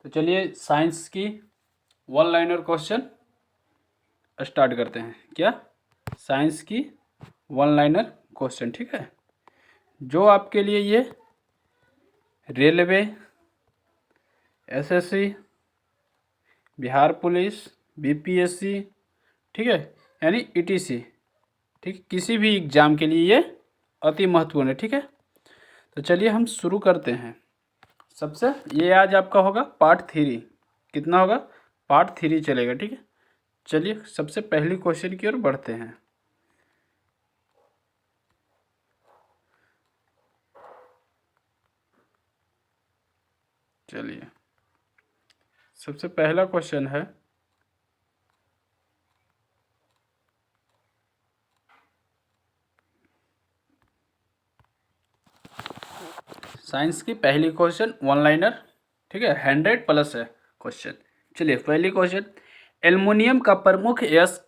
तो चलिए साइंस की वन लाइनर क्वेश्चन स्टार्ट करते हैं। क्या? साइंस की वन लाइनर क्वेश्चन, ठीक है। जो आपके लिए ये railway, SSC, Bihar police, BPSC, ठीक है, यानी ईटीसी, ठीक, किसी भी एग्ज़ाम के लिए ये अति महत्वपूर्ण है, ठीक है। तो चलिए हम शुरू करते हैं। सबसे ये आज आपका होगा पार्ट 3। कितना होगा? पार्ट 3 चलेगा, ठीक है। चलिए सबसे पहली क्वेश्चन की ओर बढ़ते हैं। चलिए सबसे पहला क्वेश्चन है, साइंस की पहली क्वेश्चन वन लाइनर, ठीक है, 100+ है क्वेश्चन। चलिए पहली क्वेश्चन, एल्युमिनियम का प्रमुख यश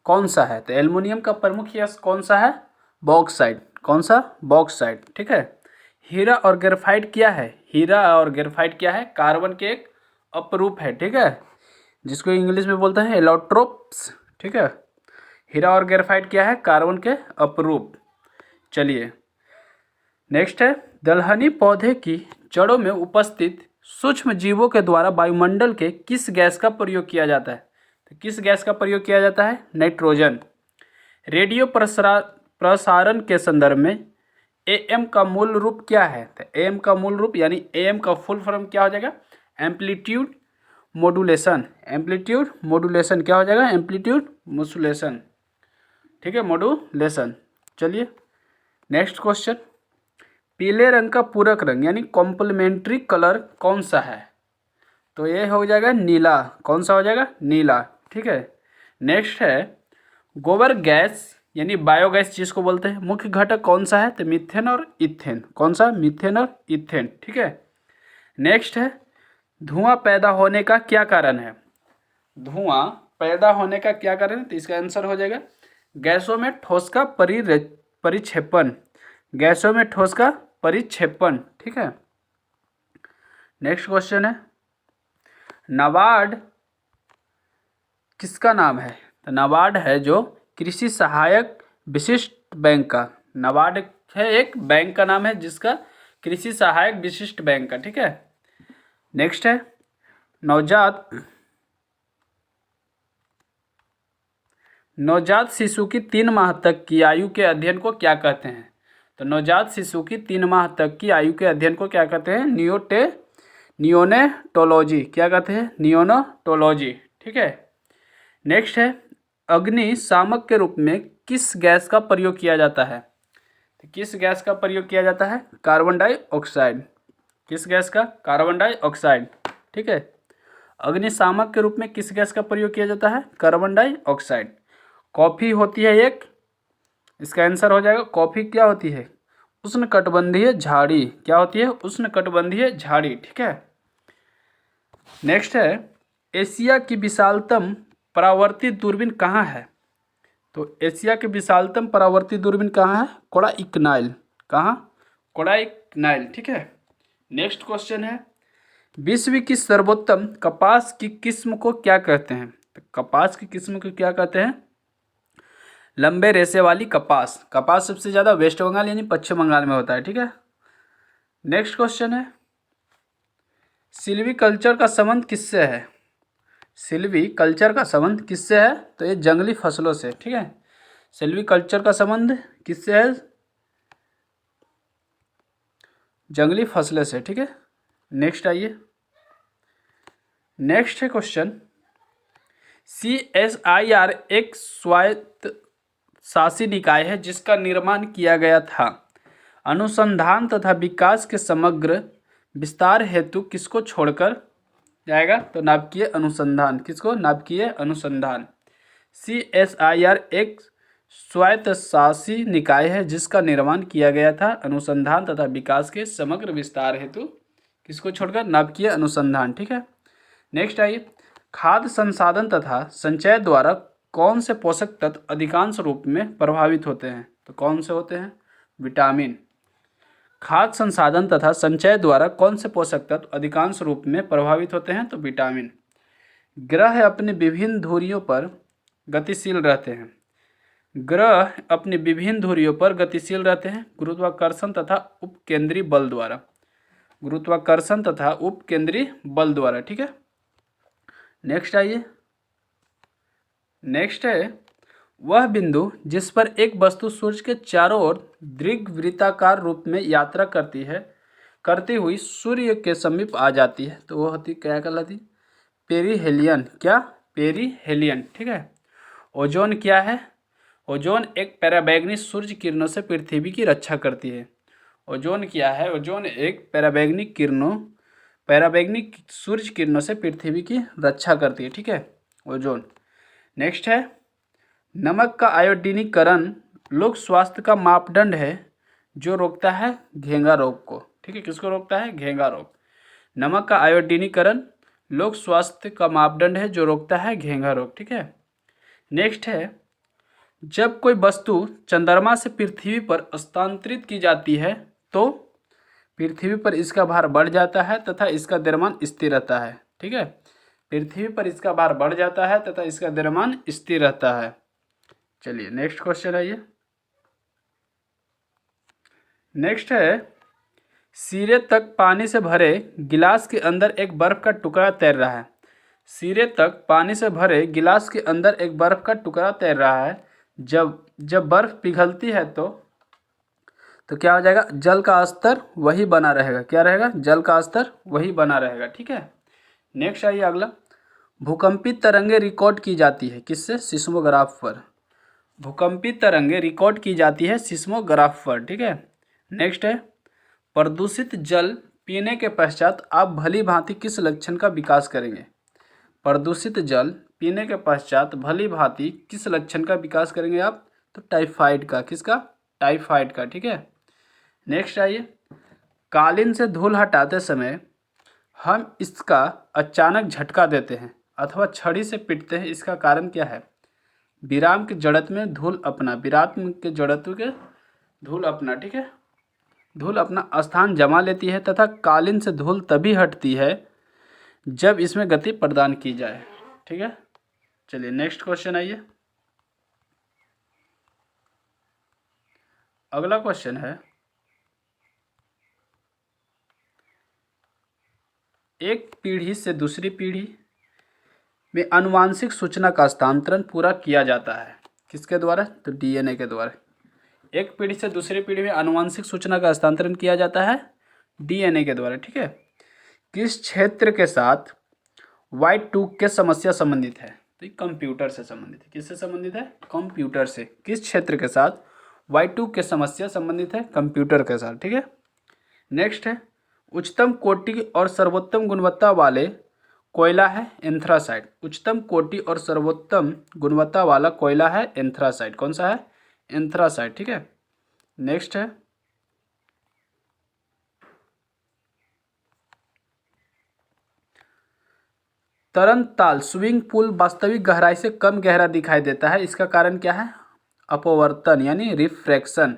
कौन सा है? तो एल्युमिनियम का प्रमुख यश कौन सा है? बॉक्साइट। कौन सा? बॉक्साइट, ठीक है। हीरा और ग्रेफाइट क्या है? हीरा और ग्रेफाइट क्या है? कार्बन के एक अपरूप है, ठीक है, जिसको इंग्लिश में बोलते हैं एलोट्रोप्स, ठीक है। हीरा और ग्रेफाइट क्या है? कार्बन के अपरूप। चलिए नेक्स्ट है, दलहनी पौधे की जड़ों में उपस्थित सूक्ष्म जीवों के द्वारा वायुमंडल के किस गैस का प्रयोग किया जाता है? तो किस गैस का प्रयोग किया जाता है? नाइट्रोजन। रेडियो प्रसारण के संदर्भ में एएम का मूल रूप क्या है? तो एएम का मूल रूप यानी एएम का फुल फॉर्म क्या हो जाएगा? Amplitude modulation. एम्पलीट्यूड मॉड्यूलेशन क्या हो जाएगा? एम्पलीट्यूड मॉड्यूलेशन, ठीक है, मॉड्यूलेशन। चलिए नेक्स्ट क्वेश्चन, पीले रंग का पूरक रंग यानी कॉम्प्लीमेंट्री कलर कौन सा है? तो ये हो जाएगा नीला। कौन सा हो जाएगा? नीला, ठीक है। नेक्स्ट है, गोबर गैस यानी बायोगैस जिसको बोलते हैं, मुख्य घटक कौन सा है? तो मीथेन और इथेन। कौन सा? मीथेन और इथेन, ठीक है। नेक्स्ट है, धुआं पैदा होने का क्या कारण है? धुआं पैदा होने का क्या कारण है? तो इसका आंसर हो जाएगा गैसों में ठोस का परिक्षेपण। गैसों में ठोस का परिक्षेपण, ठीक है। नेक्स्ट क्वेश्चन है, नाबार्ड किसका नाम है? तो नाबार्ड है जो कृषि सहायक विशिष्ट बैंक का। नाबार्ड है एक बैंक का नाम है जिसका कृषि सहायक विशिष्ट बैंक का, ठीक है। नेक्स्ट है, नवजात शिशु की 3 माह तक की आयु के अध्ययन को क्या कहते हैं? तो नवजात शिशु की 3 माह तक की आयु के अध्ययन को क्या कहते हैं? नियोनेटोलॉजी। क्या कहते हैं? नियोनेटोलॉजी, ठीक है। नेक्स्ट है, अग्निशामक के रूप में किस गैस का प्रयोग किया जाता है? तो किस गैस का प्रयोग किया जाता है? Carbon dioxide. किस गैस का? कार्बन डाइऑक्साइड, ठीक है। अग्निशामक के रूप में किस गैस का प्रयोग किया जाता है? Carbon dioxide. कॉफ़ी होती है एक, इसका आंसर हो जाएगा कॉफ़ी क्या होती है? उष्णकटिबंधीय झाड़ी। क्या होती है? उष्णकटिबंधीय झाड़ी, ठीक है। नेक्स्ट है, एशिया की विशालतम परावर्तित दूरबीन कहाँ है? तो एशिया की विशालतम परावर्तित दूरबीन कहाँ है? कोडाइकनाल। कहाँ? कोडाइकनाल, ठीक है। नेक्स्ट क्वेश्चन है, विश्व की सर्वोत्तम कपास की किस्म को क्या कहते हैं? तो कपास की किस्म को क्या कहते हैं? लंबे रेशे वाली कपास। कपास सबसे ज़्यादा वेस्ट बंगाल यानी पश्चिम बंगाल में होता है, ठीक है। नेक्स्ट क्वेश्चन है, सिल्वीकल्चर का संबंध किससे है? सिल्वीकल्चर का संबंध किससे है? तो ये जंगली फसलों से, ठीक है। सिल्वीकल्चर का संबंध किससे है? जंगली फसलों से, ठीक है। नेक्स्ट आइए, नेक्स्ट है क्वेश्चन, CSIR एक स्वायत्त शासी निकाय है जिसका निर्माण किया गया था। अनुसंधान तथा विकास के समग्र विस्तार हेतु किसको छोड़कर जाएगा? तो नाभिकीय अनुसंधान। किसको? नाभिकीय अनुसंधान। CSIR एक स्वायत्तशासी निकाय है जिसका निर्माण किया गया था अनुसंधान तथा विकास के समग्र विस्तार हेतु किसको छोड़कर? नाभिकीय अनुसंधान, ठीक है। नेक्स्ट आइए, खाद्य संसाधन तथा संचय द्वारा कौन से पोषक तत्व अधिकांश रूप में प्रभावित होते हैं? तो कौन से होते हैं? विटामिन। खाद्य संसाधन तथा संचय द्वारा कौन से पोषक तत्व अधिकांश रूप में प्रभावित होते हैं? तो विटामिन। ग्रह अपनी विभिन्न धुरियों पर गतिशील रहते हैं। ग्रह अपनी विभिन्न धुरियों पर गतिशील रहते हैं गुरुत्वाकर्षण तथा उपकेंद्री बल द्वारा। गुरुत्वाकर्षण तथा उपकेंद्री बल द्वारा। ठीक है, नेक्स्ट आइए। नेक्स्ट है वह बिंदु जिस पर एक वस्तु सूर्य के चारों ओर दीर्घवृत्ताकार रूप में यात्रा करती हुई सूर्य के समीप आ जाती है, तो वह होती क्या कहलाती? पेरिहेलियन। क्या? पेरिहेलियन। ठीक है। ओजोन क्या है? ओजोन एक पराबैंगनी सूर्य किरणों से पृथ्वी की रक्षा करती है। ओजोन क्या है? ओजोन एक पराबैंगनी सूर्य किरणों से पृथ्वी की रक्षा करती है। ठीक है, ओजोन। नेक्स्ट है नमक का आयोडीनीकरण लोक स्वास्थ्य का मापदंड है जो रोकता है घेंघा रोग को। ठीक है, किसको रोकता है? घेंघा रोग। नमक का आयोडीनीकरण लोक स्वास्थ्य का मापदंड है जो रोकता है घेंघा रोग। ठीक है। नेक्स्ट है जब कोई वस्तु चंद्रमा से पृथ्वी पर स्थानांतरित की जाती है तो पृथ्वी पर इसका भार बढ़ जाता है तथा इसका द्रव्यमान स्थिर रहता है। ठीक है, पृथ्वी पर इसका भार बढ़ जाता है तथा इसका द्रव्यमान स्थिर रहता है। चलिए नेक्स्ट क्वेश्चन है ये। नेक्स्ट है सिरे तक पानी से भरे गिलास के अंदर एक बर्फ का टुकड़ा तैर रहा है। सिरे तक पानी से भरे गिलास के अंदर एक बर्फ का टुकड़ा तैर रहा है। जब बर्फ पिघलती है तो क्या हो जाएगा? जल का स्तर वही बना रहेगा। क्या रहेगा? जल का स्तर वही बना रहेगा। ठीक है। नेक्स्ट आइए अगला। भूकंपित तरंगे रिकॉर्ड की जाती है किससे? सिस्मोग्राफ पर। भूकंपित तरंगे रिकॉर्ड की जाती है सिस्मोग्राफ पर। ठीक है। नेक्स्ट है प्रदूषित जल पीने के पश्चात आप भली भांति किस लक्षण का विकास करेंगे? प्रदूषित जल पीने के पश्चात भली भांति किस लक्षण का विकास करेंगे आप? तो टाइफाइड का। किसका? टाइफाइड का। ठीक है। नेक्स्ट आइए कालीन से धूल हटाते समय हम इसका अचानक झटका देते हैं अथवा छड़ी से पीटते हैं, इसका कारण क्या है? विराम के जड़त्व में धूल अपना, विराम के जड़त्व के धूल अपना। ठीक है, धूल अपना स्थान जमा लेती है तथा कालीन से धूल तभी हटती है जब इसमें गति प्रदान की जाए। ठीक है। चलिए नेक्स्ट क्वेश्चन आइए। अगला क्वेश्चन है एक पीढ़ी से दूसरी पीढ़ी में आनुवांशिक सूचना का हस्तांतरण पूरा किया जाता है किसके द्वारा? तो डीएनए के द्वारा। एक पीढ़ी से दूसरी पीढ़ी में आनुवांशिक सूचना का हस्तांतरण किया जाता है डीएनए के द्वारा। ठीक है। किस क्षेत्र के साथ Y2 के समस्या संबंधित है? तो ये कंप्यूटर से संबंधित है। किससे संबंधित है? कंप्यूटर से। किस क्षेत्र के साथ Y2 के समस्या संबंधित है? कंप्यूटर के साथ। ठीक है। नेक्स्ट है उच्चतम कोटि और सर्वोत्तम गुणवत्ता वाले कोयला है एंथ्रासाइट। उच्चतम कोटि और सर्वोत्तम गुणवत्ता वाला कोयला है एंथ्रासाइट। कौन सा है? एंथ्रासाइट। ठीक है। नेक्स्ट है तरन ताल स्विमिंग पूल वास्तविक गहराई से कम गहरा दिखाई देता है, इसका कारण क्या है? अपवर्तन यानी रिफ्रैक्शन।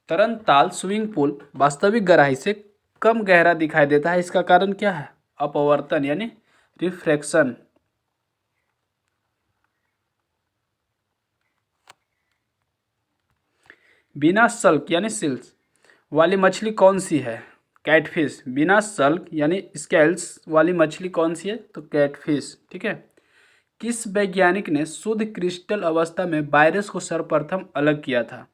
तरन ताल स्विमिंग पूल वास्तविक गहराई से कम गहरा दिखाई देता है, इसका कारण क्या है? अपवर्तन यानी रिफ्रैक्शन। बिना सल्क यानी सिल्स वाली मछली कौन सी है? कैटफिश। बिना सल्क यानी स्केल्स वाली मछली कौन सी है? तो कैटफिश। ठीक है। किस वैज्ञानिक ने शुद्ध क्रिस्टल अवस्था में वायरस को सर्वप्रथम अलग किया था?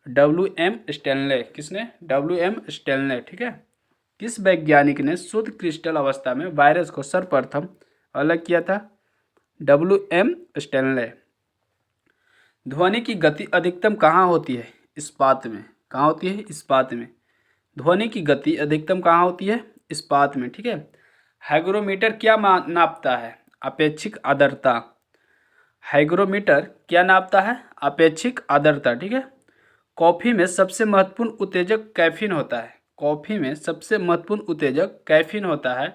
WM Stanley. किसने? WM Stanley. ठीक है। किस वैज्ञानिक ने शुद्ध क्रिस्टल अवस्था में वायरस को सर्वप्रथम अलग किया था? WM Stanley. ध्वनि की गति अधिकतम कहाँ होती है? इस्पात में। कहाँ होती है? इस्पात में। ध्वनि की गति अधिकतम कहाँ होती है? इस्पात में। ठीक है। हाइग्रोमीटर क्या नापता है? अपेक्षिक आर्द्रता। हाइग्रोमीटर क्या नापता है? अपेक्षिक आर्द्रता। ठीक है। कॉफ़ी में सबसे महत्वपूर्ण उत्तेजक कैफीन होता है। कॉफ़ी में सबसे महत्वपूर्ण उत्तेजक कैफीन होता है।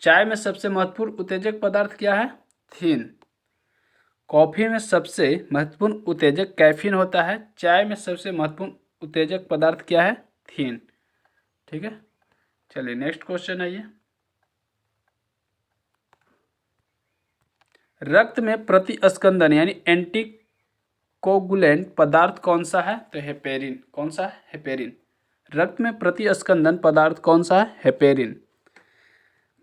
चाय में सबसे महत्वपूर्ण उत्तेजक पदार्थ क्या है? थीन। कॉफ़ी में सबसे महत्वपूर्ण उत्तेजक कैफीन होता है। चाय में सबसे महत्वपूर्ण उत्तेजक पदार्थ क्या है? थीन। ठीक है, चलिए नेक्स्ट क्वेश्चन है ये। रक्त में प्रतिस्कंदन यानी एंटी कोगुलेंट पदार्थ कौन सा है? तो हेपेरिन। कौन सा है? हेपेरिन। रक्त में प्रतिस्कंदन पदार्थ कौन सा है? हेपेरिन।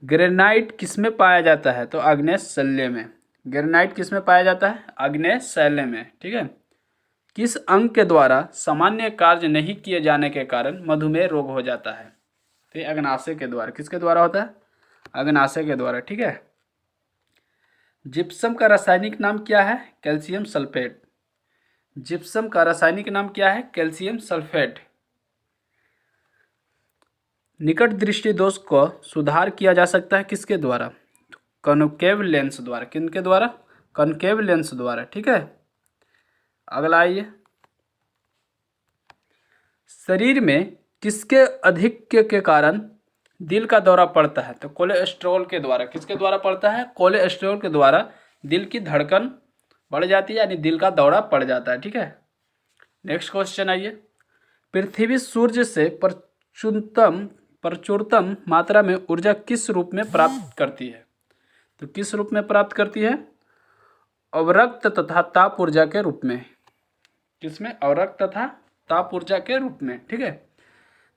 ग्रेनाइट किसमें पाया जाता है? तो आग्नेय शैल्य में। ग्रेनाइट किसमें पाया जाता है? आग्नेय शैल्य में। ठीक है। किस अंग के द्वारा सामान्य कार्य नहीं किए जाने के कारण मधुमेह रोग हो जाता है? तो ये अग्नाशय के द्वारा। किसके द्वारा होता है? अग्नाशय के द्वारा। ठीक है। जिप्सम का रासायनिक नाम क्या है? Calcium sulphate. जिप्सम का रासायनिक नाम क्या है? Calcium sulphate. निकट दृष्टि दोष को सुधार किया जा सकता है किसके द्वारा? कॉनकेव लेंस द्वारा। किनके द्वारा? कॉनकेव लेंस द्वारा। ठीक है। अगला आइए, शरीर में किसके अधिक्य के कारण दिल का दौरा पड़ता है? तो कोलेस्ट्रॉल के द्वारा। किसके द्वारा पड़ता है? कोलेस्ट्रॉल के द्वारा दिल की धड़कन बढ़ जाती है, यानी दिल का दौरा पड़ जाता है। ठीक है। नेक्स्ट क्वेश्चन आइए, पृथ्वी सूर्य से प्रचुरतम मात्रा में ऊर्जा किस रूप में प्राप्त करती है? तो किस रूप में प्राप्त करती है? अवरक्त तथा ताप ऊर्जा के रूप में। किसमें? अवरक्त तथा ताप ऊर्जा के रूप में। ठीक है।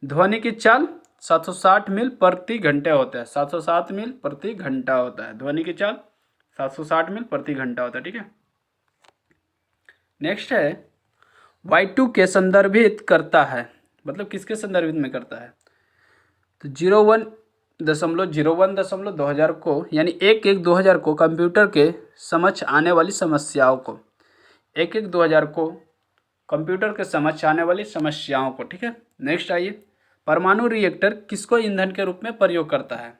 ध्वनि की चाल 760 मील प्रति घंटे होता है। 760 मील प्रति घंटा होता है। ध्वनि की चाल 760 मील प्रति घंटा होता है। ठीक है। नेक्स्ट है, Y2 के संदर्भित करता है, मतलब किसके संदर्भित में करता है? तो 01.01.2000 को, यानी 1/1/2000 को कंप्यूटर के समक्ष आने वाली समस्याओं को, 1/1/2000 को कंप्यूटर के समक्ष आने वाली समस्याओं को। ठीक है। नेक्स्ट आइए, परमाणु रिएक्टर किसको ईंधन के रूप में प्रयोग करता है?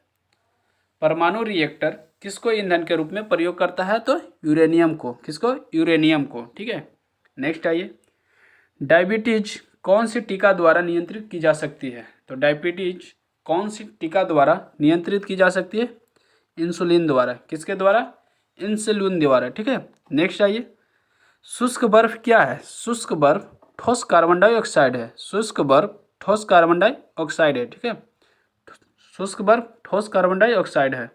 परमाणु रिएक्टर किसको ईंधन के रूप में प्रयोग करता है? तो यूरेनियम को। किसको? यूरेनियम को। ठीक है। नेक्स्ट आइए, डायबिटीज कौन सी टीका द्वारा नियंत्रित की जा सकती है? तो डायबिटीज कौन सी टीका द्वारा नियंत्रित की जा सकती है? इंसुलिन द्वारा। किसके द्वारा? इंसुलिन द्वारा। ठीक है। नेक्स्ट आइए, शुष्क बर्फ क्या है? शुष्क बर्फ ठोस कार्बन डाइऑक्साइड है। शुष्क बर्फ ठोस कार्बन डाइऑक्साइड है। ठीक है। शुष्क बर्फ ठोस कार्बन डाइऑक्साइड है।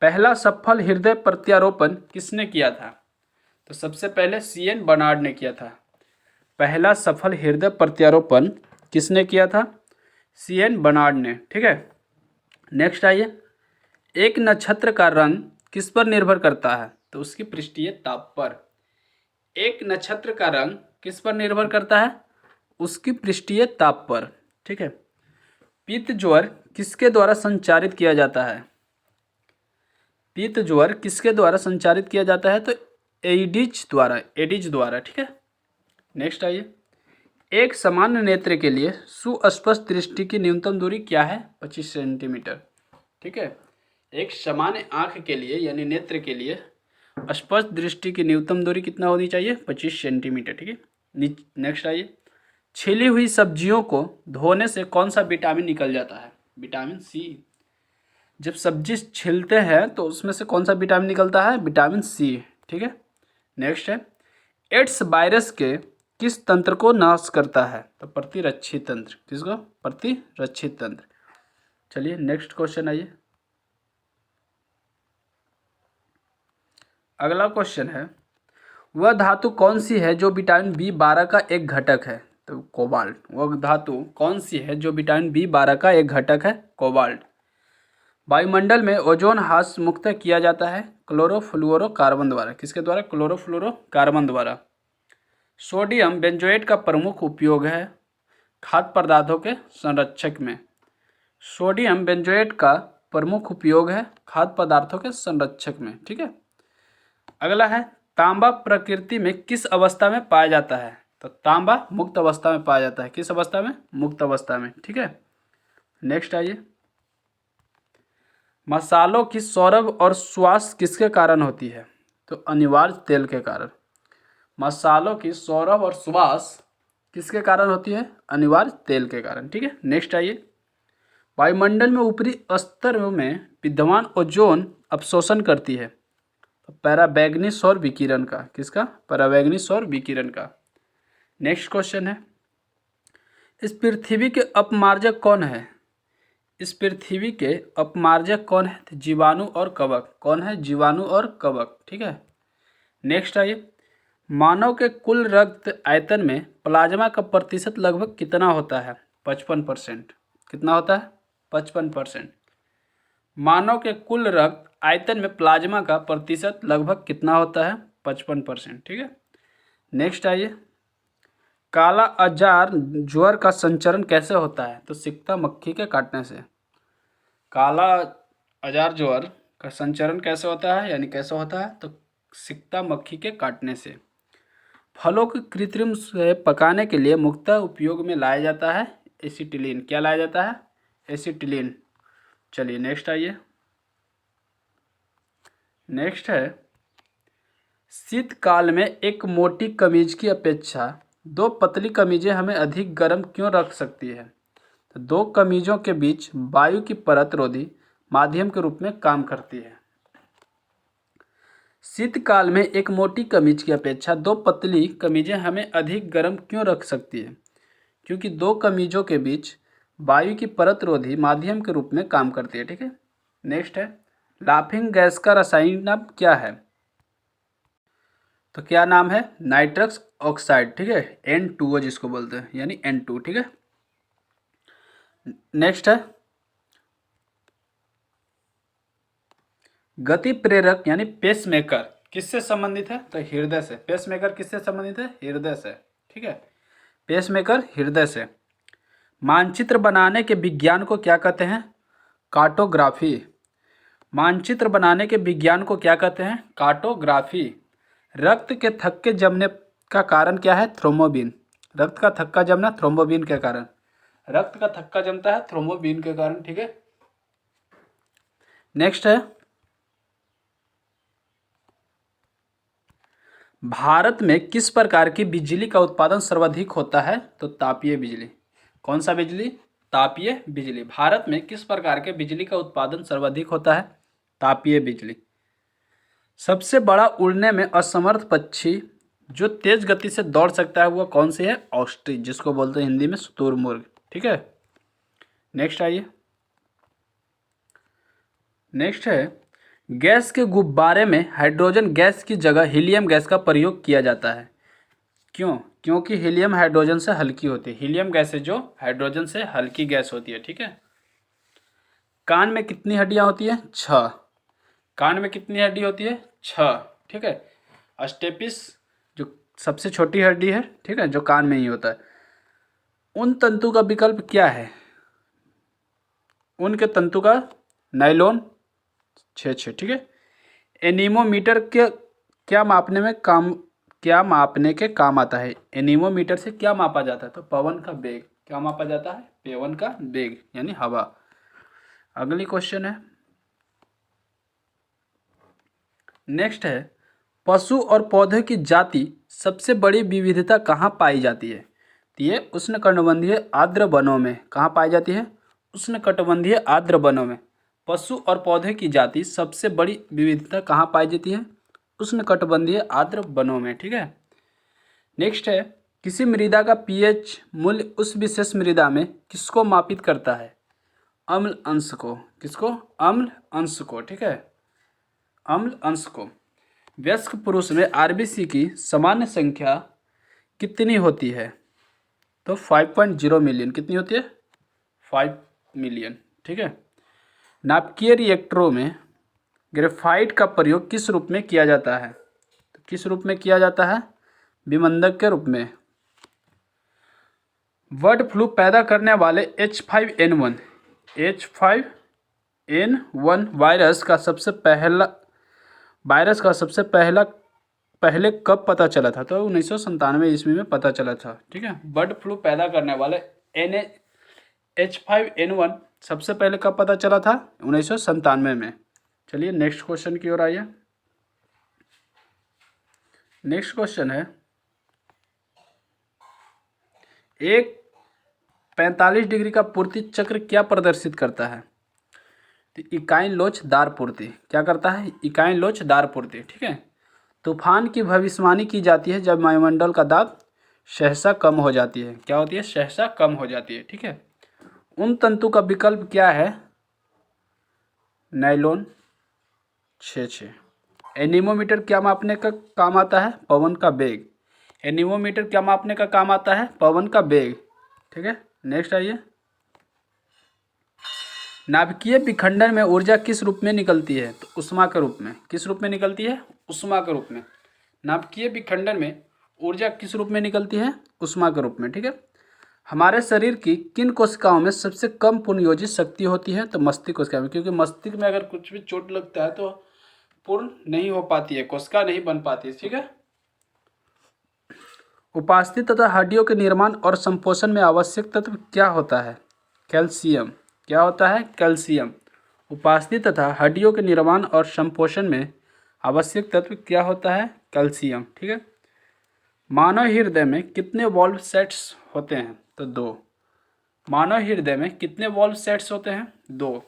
पहला सफल हृदय प्रत्यारोपण किसने किया था? तो सबसे पहले CN बर्नार्ड ने किया था। पहला सफल हृदय प्रत्यारोपण किसने किया था? CN बर्नार्ड ने। ठीक है। नेक्स्ट आइए, एक नक्षत्र का रंग किस पर निर्भर करता है? तो उसकी पृष्ठीय ताप पर। एक नक्षत्र का रंग किस पर निर्भर करता है? उसकी पृष्ठीय ताप पर। ठीक है। पीत ज्वर किसके द्वारा संचारित किया जाता है? पीत ज्वर किसके द्वारा संचारित किया जाता है? तो एडिज द्वारा। एडिज द्वारा। ठीक है। नेक्स्ट आइए, एक सामान्य नेत्र के लिए सुस्पष्ट दृष्टि की न्यूनतम दूरी क्या है? 25 सेंटीमीटर। ठीक है। एक सामान्य आंख के लिए, यानी नेत्र के लिए स्पष्ट दृष्टि की न्यूनतम दूरी कितना होनी चाहिए? 25 सेंटीमीटर। ठीक है। नेक्स्ट आइए, छिली हुई सब्जियों को धोने से कौन सा विटामिन निकल जाता है? Vitamin C। जब सब्जी छिलते हैं तो उसमें से कौन सा विटामिन निकलता है? Vitamin C। ठीक है। नेक्स्ट है, एड्स वायरस के किस तंत्र को नाश करता है? तो प्रतिरक्षी तंत्र। किसको? प्रतिरक्षी तंत्र। चलिए नेक्स्ट क्वेश्चन आइए। अगला क्वेश्चन है, वह धातु कौन सी है जो विटामिन B12 का एक घटक है? तो कोबाल्ट। वह धातु कौन सी है जो विटामिन B12 का एक घटक है? कोबाल्ट। वायुमंडल में ओजोन ह्रास मुक्त किया जाता है क्लोरोफ्लोरोकार्बन द्वारा। किसके द्वारा? क्लोरोफ्लोरोकार्बन द्वारा। सोडियम बेंजोएट का प्रमुख उपयोग है खाद्य पदार्थों के संरक्षक में। सोडियम बेंजोएट का प्रमुख उपयोग है खाद्य पदार्थों के संरक्षक में। ठीक है। अगला है, तांबा प्रकृति में किस अवस्था में पाया जाता है? तो तांबा मुक्त अवस्था में पाया जाता है। किस अवस्था में? मुक्त अवस्था में। ठीक है। नेक्स्ट आइए, मसालों की सौरभ और सुवास किसके कारण होती है? तो अनिवार्य तेल के कारण। मसालों की सौरभ और सुवास किसके कारण होती है? अनिवार्य तेल के कारण। ठीक है। नेक्स्ट आइए, वायुमंडल में ऊपरी स्तर में विद्यमान ओजोन अवशोषण करती है तो पराबैंगनी सौर विकिरण का। किसका? पराबैंगनी सौर विकिरण का। नेक्स्ट क्वेश्चन है, इस पृथ्वी के अपमार्जक कौन है? इस पृथ्वी के अपमार्जक कौन है? तो जीवाणु और कवक। कौन है? जीवाणु और कवक। ठीक है। नेक्स्ट आइए, मानव के कुल रक्त आयतन में प्लाज्मा का प्रतिशत लगभग कितना होता है? 55%। कितना होता है? 55%। मानव के कुल रक्त आयतन में प्लाज्मा का प्रतिशत लगभग कितना होता है? 55%। ठीक है। नेक्स्ट आइए, काला अजार ज्वर का संचरण कैसे होता है? तो सिकता मक्खी के काटने से। काला अजार ज्वर का संचरण कैसे होता है, यानी कैसे होता है? तो सिकता मक्खी के काटने से। फलों को कृत्रिम से पकाने के लिए मुख्यतः उपयोग में लाया जाता है एसिटिलीन। क्या लाया जाता है? एसिटिलीन। चलिए नेक्स्ट आइए, नेक्स्ट है, शीतकाल में एक मोटी कमीज की अपेक्षा दो पतली कमीजें हमें अधिक गर्म क्यों रख सकती है? तो दो कमीजों के बीच वायु की परत रोधी माध्यम के रूप में काम करती है। शीतकाल में एक मोटी कमीज की अपेक्षा दो पतली कमीजें हमें अधिक गर्म क्यों रख सकती है? क्योंकि दो कमीजों के बीच वायु की परत रोधी माध्यम के रूप में काम करती है। ठीक है। नेक्स्ट है, लाफिंग गैस का रासायनिक नाम क्या है? तो क्या नाम है? Nitrous oxide. ठीक है, N2O जिसको बोलते हैं, यानी N2। ठीक है। नेक्स्ट है, गति प्रेरक यानी पेसमेकर किससे संबंधित है? तो हृदय से। पेसमेकर किससे संबंधित है? हृदय से। ठीक है, पेसमेकर हृदय से। मानचित्र बनाने के विज्ञान को क्या कहते हैं? कार्टोग्राफी। मानचित्र बनाने के विज्ञान को क्या कहते हैं? कार्टोग्राफी। रक्त के थक्के जमने का कारण क्या है? थ्रोम्बोबिन। रक्त का थक्का जमना थ्रोम्बोबिन के कारण। रक्त का थक्का जमता है थ्रोम्बोबिन के कारण। ठीक है। नेक्स्ट है, भारत में किस प्रकार की बिजली का उत्पादन सर्वाधिक होता है? तो तापीय बिजली। कौन सा बिजली? तापीय बिजली। भारत में किस प्रकार के बिजली का उत्पादन सर्वाधिक होता है? तापीय बिजली। सबसे बड़ा उड़ने में असमर्थ पक्षी जो तेज गति से दौड़ सकता है वह कौन सी है? ऑस्ट्रिच, जिसको बोलते हैं हिंदी में शुतुरमुर्ग। ठीक है। नेक्स्ट आइए, नेक्स्ट है, गैस के गुब्बारे में हाइड्रोजन गैस की जगह हीलियम गैस का प्रयोग किया जाता है। क्यों? क्योंकि हीलियम हाइड्रोजन से हल्की होती है। हीलियम गैस है जो हाइड्रोजन से हल्की गैस होती है। ठीक है। कान में कितनी हड्डियां होती है? 6। कान में कितनी हड्डी होती है? 6। ठीक है। अस्टेपिस जो सबसे छोटी हड्डी है, ठीक है, जो कान में ही होता है। उन तंतु का विकल्प क्या है? उनके तंतु का नायलॉन 6। ठीक है। एनीमोमीटर के क्या मापने के काम आता है? एनीमोमीटर से क्या मापा जाता है? तो पवन का वेग। क्या मापा जाता है? पवन का वेग, यानी हवा। अगली क्वेश्चन है, नेक्स्ट है, पशु और पौधे की जाति सबसे बड़ी विविधता कहाँ पाई जाती है? तो ये उष्णकटिबंधीय आर्द्र वनों में। कहाँ पाई जाती है? उष्णकटिबंधीय आर्द्र वनों में। पशु और पौधे की जाति सबसे बड़ी विविधता कहाँ पाई जाती है? उष्णकटिबंधीय आर्द्र वनों में। ठीक है। नेक्स्ट है, किसी मृदा का पीएच मूल्य उस विशेष मृदा में किसको मापित करता है? अम्ल अंश को। किसको? अम्ल अंश को। ठीक है, अम्ल अंश को। वयस्क पुरुष में आरबीसी की सामान्य संख्या कितनी होती है? तो 5.0 मिलियन। कितनी होती है? 5 मिलियन। ठीक है। नाभिकीय रिएक्टरों में ग्रेफाइट का प्रयोग किस रूप में किया जाता है? तो किस रूप में किया जाता है? विमंदक के रूप में। बर्ड फ्लू पैदा करने वाले H5N1 वायरस का सबसे पहले कब पता चला था? तो 1997 ईस्वी में पता चला था। ठीक है। बर्ड फ्लू पैदा करने वाले H5N1 सबसे पहले कब पता चला था? 1997 में। चलिए नेक्स्ट क्वेश्चन की ओर आइए। नेक्स्ट क्वेश्चन है, एक 45 डिग्री का पूर्ति चक्र क्या प्रदर्शित करता है? तो इकाई लोचदार पूर्ति। क्या करता है? इकाई लोचदार पूर्ति। ठीक है। तूफान की भविष्यवाणी की जाती है जब वायुमंडल का दाब सहसा कम हो जाती है। क्या होती है? सहसा कम हो जाती है। ठीक है। उन तंतु का विकल्प क्या है? नायलॉन। 6 एनीमोमीटर क्या मापने का काम आता है? पवन का वेग। एनीमोमीटर क्या मापने का काम आता है? पवन का वेग। ठीक है। नेक्स्ट आइए। नाभिकीय विखंडन में ऊर्जा किस रूप में निकलती है? तो उष्मा के रूप में। किस रूप में निकलती है? उष्मा के रूप में। नाभिकीय विखंडन में ऊर्जा किस रूप में निकलती है? उष्मा के रूप में। ठीक है। हमारे शरीर की किन कोशिकाओं में सबसे कम पुनर्योजित शक्ति होती है? तो मस्तिष्क कोशिका में, क्योंकि मस्तिष्क में अगर कुछ भी चोट लगता है तो पूर्ण नहीं हो पाती है, कोशिका नहीं बन पाती है। ठीक है। उपास्थि तथा हड्डियों के निर्माण और संपोषण में आवश्यक तत्व क्या होता है? कैल्शियम। क्या होता है? कैल्शियम। उपास्थि तथा हड्डियों के निर्माण और संपोषण में आवश्यक तत्व क्या होता है? कैल्शियम। ठीक है। मानव हृदय में कितने वॉल्व सेट्स होते हैं? तो 2। मानव हृदय में कितने वॉल्व सेट्स होते हैं? 2।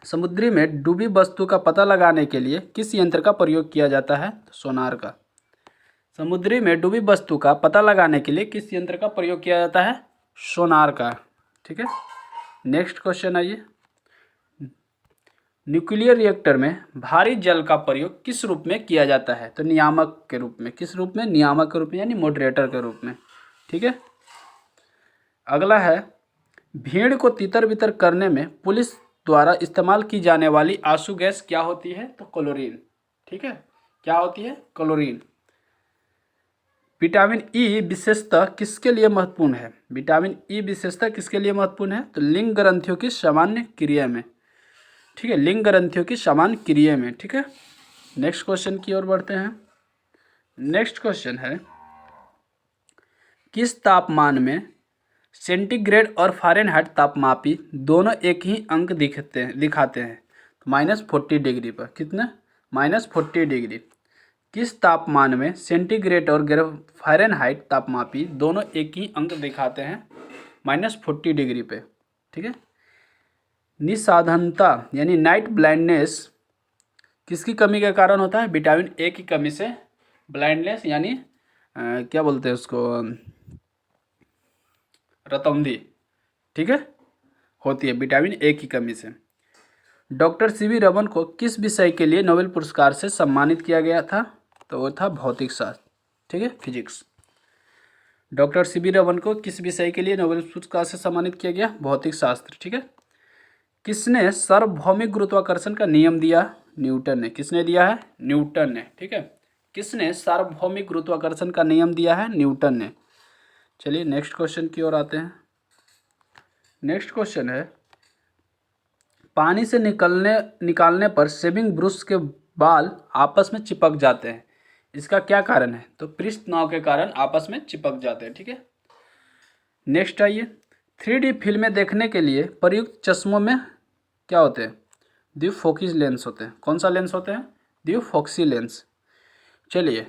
समुद्री में डूबी वस्तु का पता लगाने के लिए किस यंत्र का प्रयोग किया जाता है? तो सोनार का। समुद्री में डूबी वस्तु का पता लगाने के लिए किस यंत्र का प्रयोग किया जाता है? सोनार का। ठीक है। नेक्स्ट क्वेश्चन आइए। न्यूक्लियर रिएक्टर में भारी जल का प्रयोग किस रूप में किया जाता है? तो नियामक के रूप में। किस रूप में? नियामक के रूप में, यानी मॉडरेटर के रूप में। ठीक है। अगला है, भीड़ को तितर बितर करने में पुलिस द्वारा इस्तेमाल की जाने वाली आंसू गैस क्या होती है? तो क्लोरीन। ठीक है। क्या होती है? क्लोरीन। विटामिन ई विशेषतः किसके लिए महत्वपूर्ण है? विटामिन ई विशेषतः किसके लिए महत्वपूर्ण है? तो लिंग ग्रंथियों की सामान्य क्रिया में। ठीक है। लिंग ग्रंथियों की सामान्य क्रिया में। ठीक है। नेक्स्ट क्वेश्चन की ओर बढ़ते हैं। नेक्स्ट क्वेश्चन है, किस तापमान में सेंटीग्रेड और फ़ारेनहाइट तापमापी दोनों एक ही अंक दिखाते हैं? तो -40 डिग्री पर। कितना? -40 डिग्री। किस तापमान में सेंटीग्रेड और फ़ारेनहाइट तापमापी दोनों एक ही अंक दिखाते हैं? -40 डिग्री पे। ठीक है। निसाधनता यानी नाइट ब्लाइंडनेस किसकी कमी के कारण होता है? विटामिन ए की कमी से ब्लाइंडनेस यानी क्या बोलते हैं उसको, रतौंधी। ठीक है। होती है विटामिन ए की कमी से। डॉक्टर सीवी रमन को किस विषय के लिए नोबेल पुरस्कार से सम्मानित किया गया था? तो वो था भौतिक शास्त्र। ठीक है। फिजिक्स। डॉक्टर सीवी रमन को किस विषय के लिए नोबेल पुरस्कार से सम्मानित किया गया? भौतिक शास्त्र। ठीक है। किसने सार्वभौमिक गुरुत्वाकर्षण का नियम दिया? न्यूटन ने। किसने दिया है? न्यूटन ने। ठीक है। किसने सार्वभौमिक गुरुत्वाकर्षण का नियम दिया है? न्यूटन ने। चलिए नेक्स्ट क्वेश्चन की ओर आते हैं। नेक्स्ट क्वेश्चन है, पानी से निकालने पर शेविंग ब्रश के बाल आपस में चिपक जाते हैं, इसका क्या कारण है? तो पृष्ठ तनाव के कारण आपस में चिपक जाते हैं। ठीक है। नेक्स्ट आइए। 3D फिल्में देखने के लिए प्रयुक्त चश्मों में क्या होते हैं? द्विफोकी लेंस होते हैं। कौन सा लेंस होते हैं? द्विफोक्सी लेंस। चलिए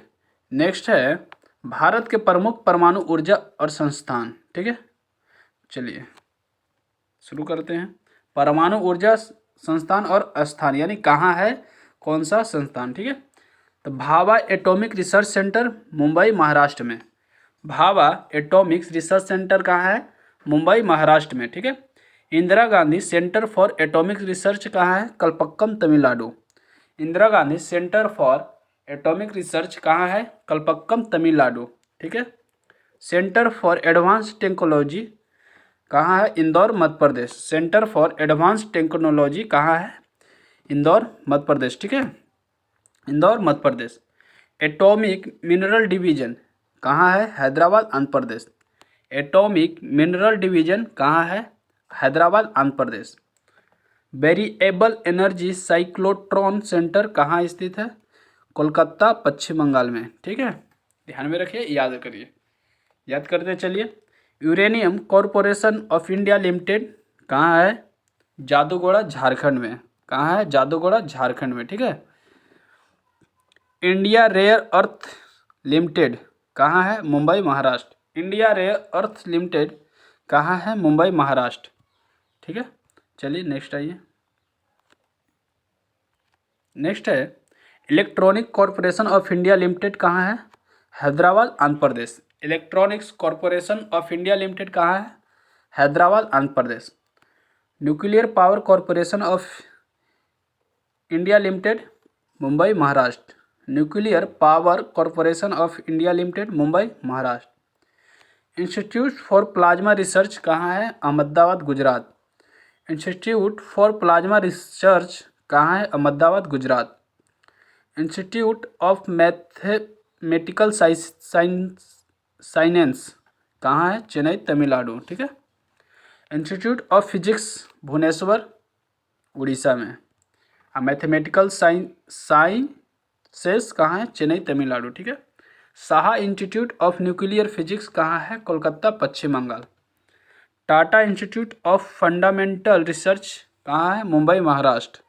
नेक्स्ट है, भारत के प्रमुख परमाणु ऊर्जा और संस्थान। ठीक है। चलिए शुरू करते हैं। परमाणु ऊर्जा संस्थान और स्थान यानी कहाँ है, कौन सा संस्थान? ठीक है। तो Bhabha atomic research centre Mumbai Maharashtra में। भाभा एटॉमिक रिसर्च सेंटर कहाँ है? मुंबई महाराष्ट्र में। ठीक है। Indira Gandhi centre for atomic research कहाँ है? Kalpakkam Tamil Nadu. Indira Gandhi centre for atomic research कहाँ है? कलपक्कम तमिलनाडु। ठीक है। सेंटर फॉर एडवांस टेक्नोलॉजी कहाँ है? Indore Madhya Pradesh. Centre for advance technology कहाँ है? इंदौर मध्य प्रदेश। ठीक है। Indore Madhya Pradesh. Atomic mineral division कहाँ है? हैदराबाद आंध्र प्रदेश। एटॉमिक मिनरल डिवीजन कहाँ है? हैदराबाद आंध्र प्रदेश। वेरिएबल एनर्जी साइक्लोट्रॉन सेंटर कहाँ स्थित है? कोलकाता पश्चिम बंगाल में। ठीक है। ध्यान में रखिए, याद करिए, याद करते चलिए। Uranium corporation of India limited कहाँ है? जादूगोड़ा झारखंड में। कहाँ है? जादूगोड़ा झारखंड में। ठीक है। इंडिया रेयर अर्थ लिमिटेड कहाँ है? Mumbai Maharashtra. India rare earth limited कहाँ है? मुंबई महाराष्ट्र। ठीक है। चलिए नेक्स्ट आइए। नेक्स्ट है, electronic corporation of India limited कहाँ है? Hyderabad Andhra Pradesh. Electronics corporation of India limited कहाँ है? Hyderabad Andhra Pradesh. Nuclear power corporation of India limited Mumbai Maharashtra. Nuclear power corporation of India limited Mumbai Maharashtra. Institute for plasma research कहाँ है? Ahmedabad Gujarat. Institute for plasma research कहाँ है? Ahmedabad Gujarat. Institute of mathematical science कहाँ है? चेन्नई तमिलनाडु। ठीक है। Institute of physics Bhubaneswar Orissa में। मैथमेटिकल साइंसेस कहाँ है? चेन्नई तमिलनाडु। ठीक है। Saha institute of nuclear physics कहाँ है? Kolkata Paschim Bengal. Tata institute of fundamental research कहाँ है? Mumbai Maharashtra.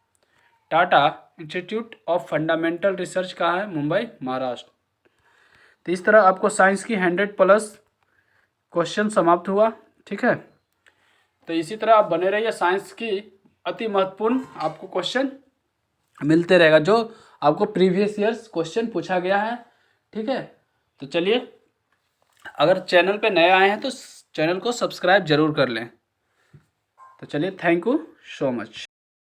Tata institute of fundamental research कहाँ है? मुंबई महाराष्ट्र। तो इस तरह आपको साइंस की 100+ क्वेश्चन समाप्त हुआ। ठीक है। तो इसी तरह आप बने रहिए, साइंस की अति महत्वपूर्ण आपको क्वेश्चन मिलते रहेगा जो आपको प्रीवियस ईयर्स क्वेश्चन पूछा गया है। ठीक है। तो चलिए, अगर चैनल पे नए आए हैं तो चैनल को सब्सक्राइब जरूर कर लें। तो चलिए, थैंक यू सो मच।